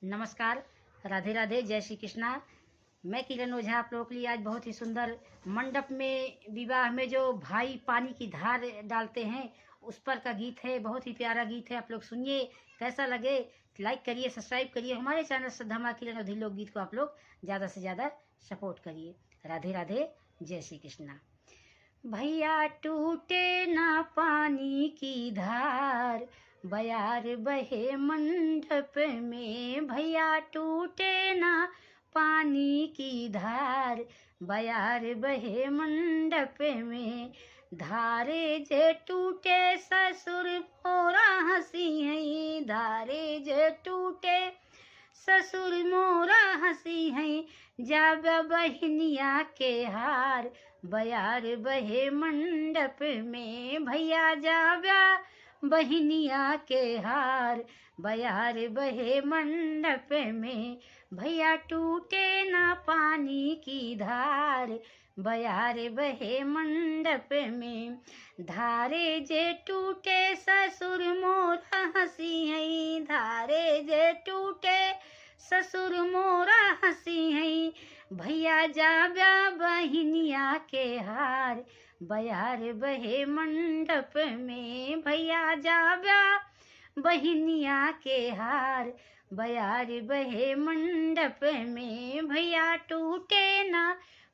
नमस्कार, राधे राधे, जय श्री कृष्णा। मैं किरण ओझा आप लोगों के लिए आज बहुत ही सुंदर मंडप में विवाह में जो भाई पानी की धार डालते हैं उस पर का गीत है। बहुत ही प्यारा गीत है, आप लोग सुनिए, कैसा लगे लाइक करिए, सब्सक्राइब करिए। हमारे चैनल श्रद्धा माँ किरण अवधी लोकगीत को आप लोग ज़्यादा से ज़्यादा सपोर्ट करिए। राधे राधे, जय श्री कृष्णा। भैया टूटे ना पानी की धार, बयार बहे मंडप में। भैया टूटे ना पानी की धार, बयार बहे मंडप में। धारे जे टूटे ससुर मोरा हंसी है, धारे जे टूटे ससुर मोरा हंसी है। जब बहनिया के हार, बयार बहे मंडप में। भैया जाव्या बहनिया के हार, बयार बहे मंडप में। भैया टूटे ना पानी की धार, बयार बहे मंडप में। धारे जे टूटे ससुर मोरा हंसी है, धारे जे टूटे ससुर मोरा हंसी है। भैया जाव्या बहनिया के हार, बयार बहे मंडप में। भैया जाव्या बहनिया के हार, बयार बहे मंडप में। भैया टूटे ना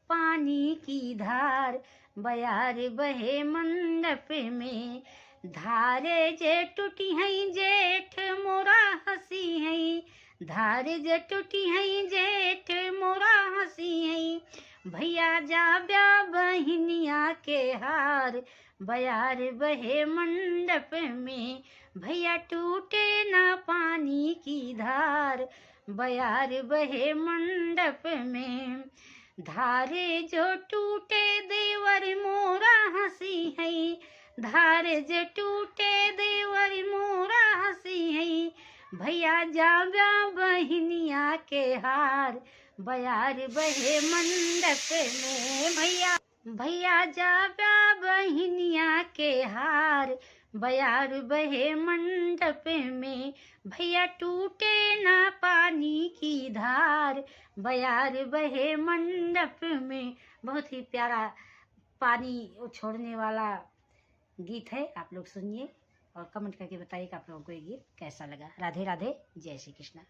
पानी की धार, बयार बहे मंडप में। धारे जे टूटी है जेठ मोरा हंसी है, धारे जे टूटी है जेठ मोरा हंसी है। भैया जाव्या बहनिया के हार, बयार बहे मंडप में। भैया टूटे ना पानी की धार, बयार बहे मंडप में। धारे जो टूटे देवर मोरा हंसी है, धारे जो टूटे देवर मोरा हंसी है। भैया जाव्या बहनिया के हार, बयार बहे मंडप में। भैया जाव्या बहनिया के हार, बयार बहे मंडप में। भैया टूटे ना पानी की धार, बयार बहे मंडप में। बहुत ही प्यारा पानी छोड़ने वाला गीत है, आप लोग सुनिए और कमेंट करके बताइए कि आप लोगों को ये गीत कैसा लगा। राधे राधे, जय श्री कृष्णा।